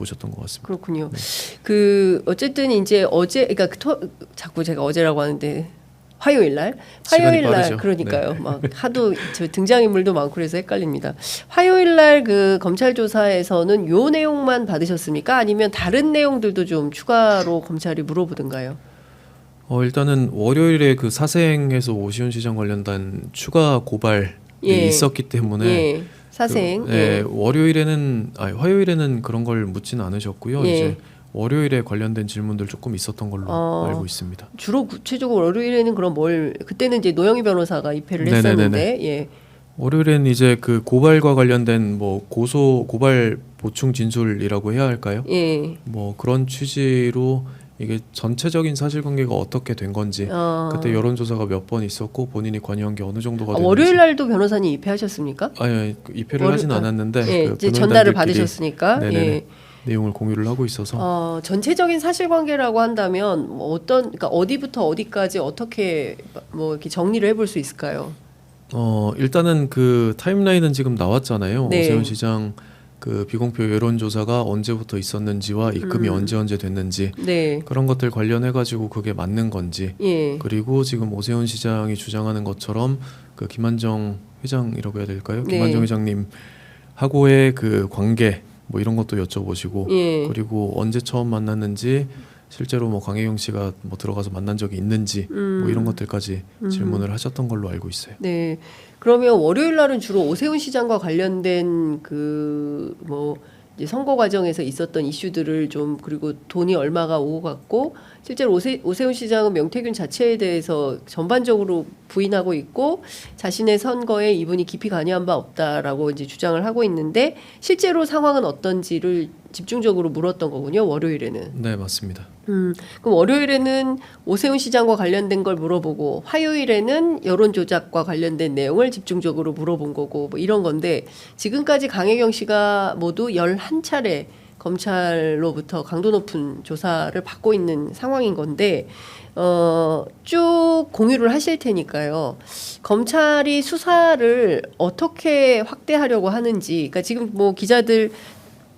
오셨던 것 같습니다. 그렇군요. 네. 그 어쨌든 이제 어제 그러니까 자꾸 제가 어제라고 하는데 화요일 날 빠르죠. 그러니까요. 네. 막 하도 저 등장인물도 많고 그래서 헷갈립니다. 화요일 날 그 검찰 조사에서는 요 내용만 받으셨습니까? 아니면 다른 내용들도 좀 추가로 검찰이 물어보던가요? 일단은 월요일에 그 사생에서 오시훈 시장 관련된 추가 고발이 있었기 때문에 사생. 화요일에는 그런 걸 묻지는 않으셨고요. 예. 이제 월요일에 관련된 질문들 조금 있었던 걸로 알고 있습니다. 주로 구체적으로 월요일에는 그럼 그때는 이제 노영희 변호사가 입회를 네네네네. 했었는데 예. 월요일엔 이제 그 고발과 관련된 뭐 고발 보충 진술이라고 해야 할까요? 예. 뭐 그런 취지로 이게 전체적인 사실관계가 어떻게 된 건지 그때 여론조사가 몇 번 있었고 본인이 관여한 게 어느 정도가 됐는지 월요일 날도 변호사님 입회하셨습니까? 아니 입회를 하진 않았는데 예, 그 이제 전달을 변호인단들끼리 받으셨으니까 예. 내용을 공유를 하고 있어서 전체적인 사실관계라고 한다면 뭐 그러니까 어디부터 어디까지 어떻게 뭐 이렇게 정리를 해볼 수 있을까요? 일단은 그 타임라인은 지금 나왔잖아요. 네. 오세훈 시장 그 비공표 여론조사가 언제부터 있었는지와 입금이 언제 됐는지 네. 그런 것들 관련해 가지고 그게 맞는 건지 예. 그리고 지금 오세훈 시장이 주장하는 것처럼 그 김한정 회장이라고 해야 될까요? 네. 김한정 회장님 하고의 그 관계 뭐 이런 것도 여쭤보시고 예. 그리고 언제 처음 만났는지 실제로 뭐 강혜경 씨가 뭐 들어가서 만난 적이 있는지 뭐 이런 것들까지 질문을 하셨던 걸로 알고 있어요. 네. 그러면 월요일 날은 주로 오세훈 시장과 관련된 그 뭐 이제 선거 과정에서 있었던 이슈들을 좀 그리고 돈이 얼마가 오고 갔고 실제로 오세훈 시장은 명태균 자체에 대해서 전반적으로 부인하고 있고 자신의 선거에 이분이 깊이 관여한 바 없다라고 이제 주장을 하고 있는데 실제로 상황은 어떤지를 집중적으로 물었던 거군요. 월요일에는. 네, 맞습니다. 그럼 월요일에는 오세훈 시장과 관련된 걸 물어보고 화요일에는 여론조작과 관련된 내용을 집중적으로 물어본 거고 뭐 이런 건데 지금까지 강혜경 씨가 모두 11차례 검찰로부터 강도 높은 조사를 받고 있는 상황인 건데 쭉 공유를 하실 테니까요. 검찰이 수사를 어떻게 확대하려고 하는지 그러니까 지금 뭐 기자들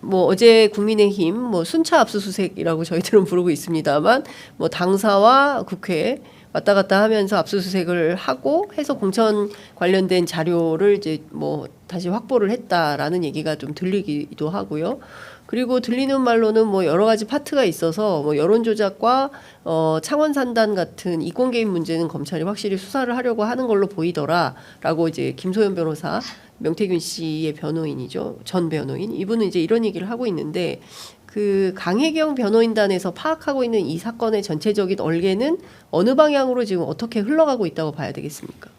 뭐 어제 국민의힘 뭐 순차 압수수색이라고 저희들은 부르고 있습니다만 뭐 당사와 국회 왔다 갔다 하면서 압수수색을 하고 해서 공천 관련된 자료를 이제 뭐 다시 확보를 했다라는 얘기가 좀 들리기도 하고요. 그리고 들리는 말로는 뭐 여러 가지 파트가 있어서 뭐 여론조작과 창원 산단 같은 이권 개입 문제는 검찰이 확실히 수사를 하려고 하는 걸로 보이더라라고 이제 김소연 변호사 명태균 씨의 변호인이죠. 전 변호인. 이분은 이제 이런 얘기를 하고 있는데 그 강혜경 변호인단에서 파악하고 있는 이 사건의 전체적인 얼개는 어느 방향으로 지금 어떻게 흘러가고 있다고 봐야 되겠습니까?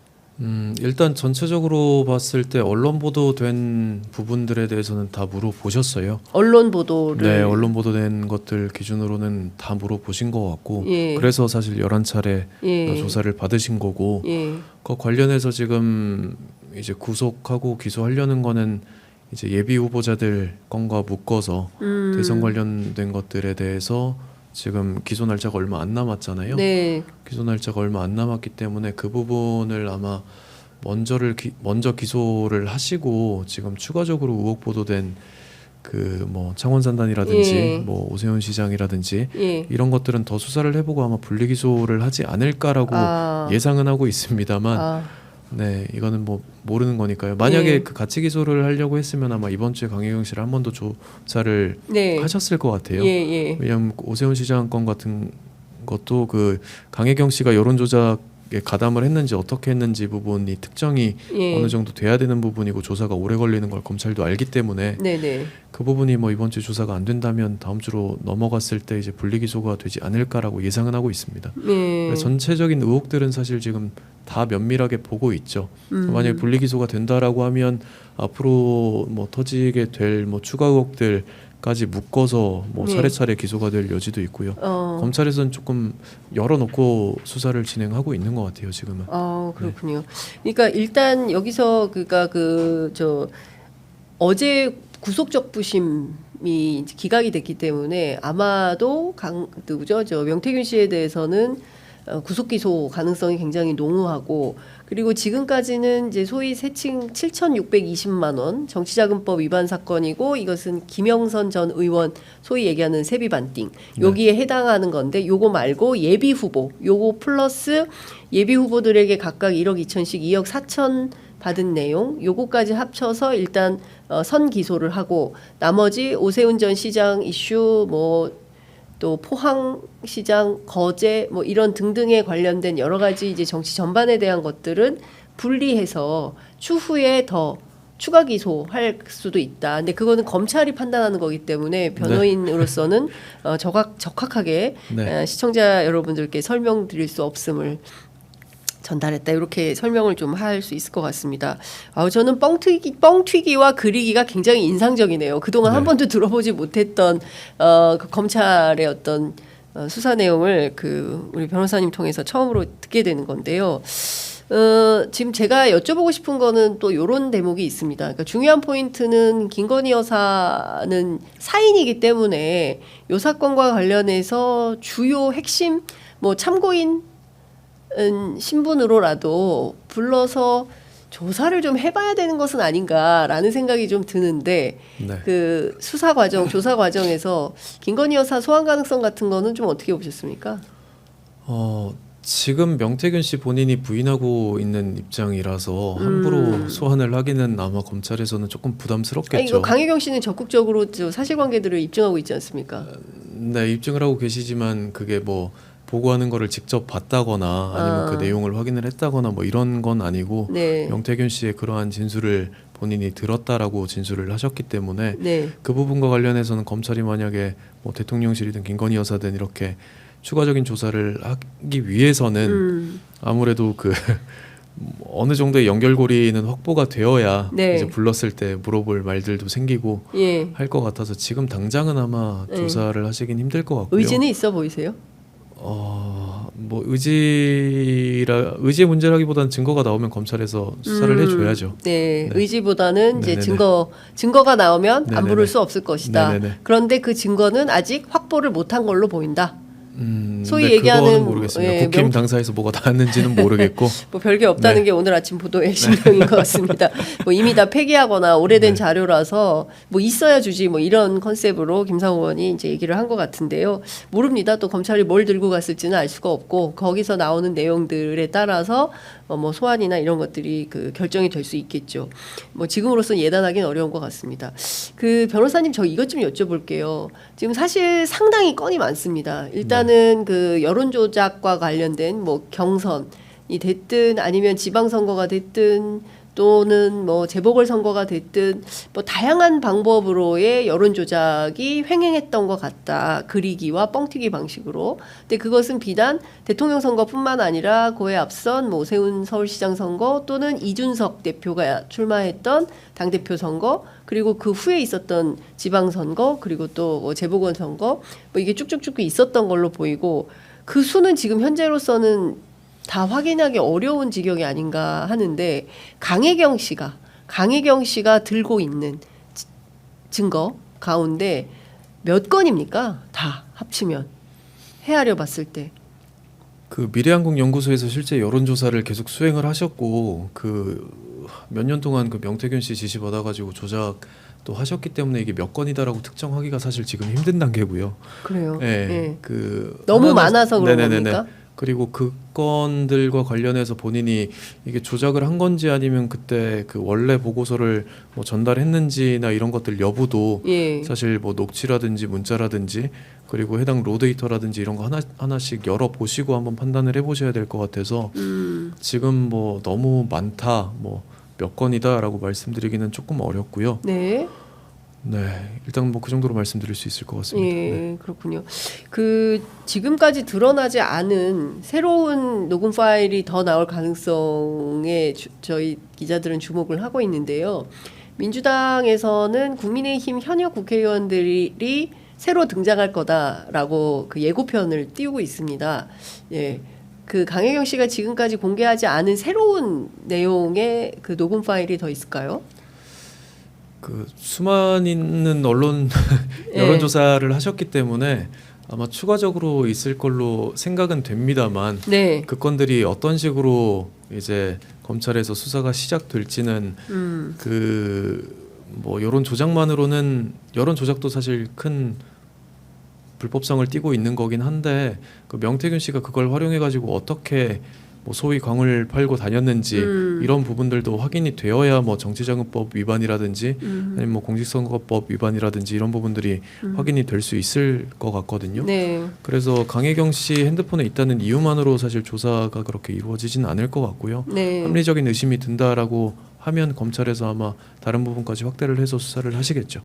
일단 전체적으로 봤을 때 언론 보도된 부분들에 대해서는 다 물어보셨어요. 언론 보도를 네, 언론 보도된 것들 기준으로는 다 물어보신 것 같고 예. 그래서 사실 11차례 예. 조사를 받으신 거고 예. 그 관련해서 지금 이제 구속하고 기소하려는 거는 이제 예비 후보자들 건과 묶어서 대선 관련된 것들에 대해서 지금 기소 날짜가 얼마 안 남았잖아요. 네. 기소 날짜가 얼마 안 남았기 때문에 그 부분을 아마 먼저 기소를 하시고 지금 추가적으로 의혹 보도된 그 뭐 창원산단이라든지 예. 뭐 오세훈 시장이라든지 예. 이런 것들은 더 수사를 해보고 아마 분리 기소를 하지 않을까라고 예상은 하고 있습니다만 네 이거는 뭐 모르는 거니까요. 만약에 예. 그 같이 기소를 하려고 했으면 아마 이번 주에 강혜경 씨를 한 번 더 조사를 네. 하셨을 것 같아요. 예. 왜냐하면 오세훈 시장 건 같은 것도 그 강혜경 씨가 여론조작에 가담을 했는지 어떻게 했는지 부분이 특정이 예. 어느 정도 돼야 되는 부분이고 조사가 오래 걸리는 걸 검찰도 알기 때문에 네네. 그 부분이 뭐 이번 주 조사가 안 된다면 다음 주로 넘어갔을 때 이제 분리기소가 되지 않을까라고 예상은 하고 있습니다. 예. 전체적인 의혹들은 사실 지금 다 면밀하게 보고 있죠. 만약에 분리기소가 된다라고 하면 앞으로 뭐 터지게 될 뭐 추가 의혹들까지 묶어서 뭐 네. 차례차례 기소가 될 여지도 있고요. 검찰에서는 조금 열어놓고 수사를 진행하고 있는 것 같아요. 지금은. 그렇군요. 그러니까 일단 여기서 그러니까 어제 구속적 부심이 기각이 됐기 때문에 아마도 누구죠? 저 명태균 씨에 대해서는 구속 기소 가능성이 굉장히 농후하고 그리고 지금까지는 이제 소위 세칭 7,620만 원 정치자금법 위반 사건이고 이것은 김영선 전 의원 소위 얘기하는 세비반띵 여기에 해당하는 건데 요거 말고 예비 후보 요거 플러스 예비 후보들에게 각각 1억 2천씩 2억 4천 받은 내용 요거까지 합쳐서 일단 선기소를 하고 나머지 오세훈 전 시장 이슈 뭐 또 포항시장 거제 뭐 이런 등등에 관련된 여러 가지 이제 정치 전반에 대한 것들은 분리해서 추후에 더 추가 기소할 수도 있다. 근데 그거는 검찰이 판단하는 거기 때문에 변호인으로서는 적확하게 네. 시청자 여러분들께 설명드릴 수 없음을 전달했다. 이렇게 설명을 좀 할 수 있을 것 같습니다. 저는 뻥튀기와 그리기가 굉장히 인상적이네요. 그동안 한 번도 들어보지 못했던 그 검찰의 어떤 수사 내용을 우리 변호사님 통해서 처음으로 듣게 되는 건데요. 지금 제가 여쭤보고 싶은 거는 또 이런 대목이 있습니다. 그러니까 중요한 포인트는 김건희 여사는 사인이기 때문에 이 사건과 관련해서 주요 핵심 뭐 참고인 신분으로라도 불러서 조사를 좀 해봐야 되는 것은 아닌가라는 생각이 좀 드는데 네. 그 수사 과정, 조사 과정에서 김건희 여사 소환 가능성 같은 거는 좀 어떻게 보셨습니까? 지금 명태균 씨 본인이 부인하고 있는 입장이라서 함부로 소환을 하기는 아마 검찰에서는 조금 부담스럽겠죠. 아니, 이거 강혜경 씨는 적극적으로 사실관계들을 입증하고 있지 않습니까? 네, 입증을 하고 계시지만 그게 뭐 보고하는 거를 직접 봤다거나 아니면 그 내용을 확인을 했다거나 뭐 이런 건 아니고 네. 명태균 씨의 그러한 진술을 본인이 들었다라고 진술을 하셨기 때문에 네. 그 부분과 관련해서는 검찰이 만약에 뭐 대통령실이든 김건희 여사든 이렇게 추가적인 조사를 하기 위해서는 아무래도 그 어느 정도의 연결고리는 확보가 되어야 네. 이제 불렀을 때 물어볼 말들도 생기고 예. 할 것 같아서 지금 당장은 아마 조사를 하시긴 힘들 것 같고요. 의지는 있어 보이세요? 뭐 의지의 문제라기보다는 증거가 나오면 검찰에서 수사를 해줘야죠. 네, 네. 의지보다는 이제 네네네. 증거가 나오면 안 네네네. 부를 수 없을 것이다. 네네네. 그런데 그 증거는 아직 확보를 못한 걸로 보인다. 소위 네, 얘기하는 그거는 모르겠습니다. 예, 국힘 당사에서 뭐가 나왔는지는 모르겠고 뭐 별게 없다는 네. 게 오늘 아침 보도의 신경인 것 같습니다. 뭐 이미 다 폐기하거나 오래된 자료라서 뭐 있어야 주지 뭐 이런 컨셉으로 김상호 의원이 이제 얘기를 한 것 같은데요. 모릅니다. 또 검찰이 뭘 들고 갔을지는 알 수가 없고 거기서 나오는 내용들에 따라서 뭐 소환이나 이런 것들이 그 결정이 될 수 있겠죠. 뭐 지금으로서는 예단하기는 어려운 것 같습니다. 그 변호사님 저 이것 좀 여쭤볼게요. 지금 사실 상당히 건이 많습니다. 일단은 그 여론 조작과 관련된 뭐 경선이 됐든 아니면 지방선거가 됐든 또는 뭐 재보궐선거가 됐든 뭐 다양한 방법으로의 여론 조작이 횡행했던 것 같다. 그리기와 뻥튀기 방식으로. 근데 그것은 비단 대통령 선거뿐만 아니라 그에 앞선 뭐 오세훈 서울시장 선거 또는 이준석 대표가 출마했던 당대표 선거 그리고 그 후에 있었던 지방선거 그리고 또 뭐 재보궐선거 뭐 이게 쭉쭉쭉 있었던 걸로 보이고 그 수는 지금 현재로서는 다 확인하기 어려운 지경이 아닌가 하는데 강혜경 씨가 들고 있는 증거 가운데 몇 건입니까? 다 합치면 헤아려 봤을 때. 그 미래한국연구소에서 실제 여론조사를 계속 수행을 하셨고 그 몇 년 동안 그 명태균 씨 지시 받아가지고 조작도 하셨기 때문에 이게 몇 건이다라고 특정하기가 사실 지금 힘든 단계고요. 그래요. 네, 예. 그 너무 하나는- 많아서 그런 네네네네. 겁니까? 그리고 그 건들과 관련해서 본인이 이게 조작을 한 건지 아니면 그때 그 원래 보고서를 뭐 전달했는지나 이런 것들 여부도 예. 사실 뭐 녹취라든지 문자라든지 그리고 해당 로데이터라든지 이런 거 하나씩 열어 보시고 한번 판단을 해보셔야 될 것 같아서 지금 뭐 너무 많다 뭐 몇 건이다라고 말씀드리기는 조금 어렵고요. 네. 네, 일단 뭐 그 정도로 말씀드릴 수 있을 것 같습니다. 예, 네. 그렇군요. 그 지금까지 드러나지 않은 새로운 녹음 파일이 더 나올 가능성에 저희 기자들은 주목을 하고 있는데요. 민주당에서는 국민의힘 현역 국회의원들이 새로 등장할 거다라고 그 예고편을 띄우고 있습니다. 예. 그 강혜경 씨가 지금까지 공개하지 않은 새로운 내용의 그 녹음 파일이 더 있을까요? 그 수많은 언론 예. 여론조사를 하셨기 때문에 아마 추가적으로 있을 걸로 생각은 됩니다만 네. 그 건들이 어떤 식으로 이제 검찰에서 수사가 시작될지는 그 뭐 여론 조작만으로는 여론 조작도 사실 큰 불법성을 띠고 있는 거긴 한데 그 명태균 씨가 그걸 활용해 가지고 어떻게 뭐 소위 광을 팔고 다녔는지 이런 부분들도 확인이 되어야 뭐 정치자금법 위반이라든지 아니면 뭐 공직선거법 위반이라든지 이런 부분들이 확인이 될 수 있을 것 같거든요. 네. 그래서 강혜경 씨 핸드폰에 있다는 이유만으로 사실 조사가 그렇게 이루어지진 않을 것 같고요. 네. 합리적인 의심이 든다라고 하면 검찰에서 아마 다른 부분까지 확대를 해서 수사를 하시겠죠.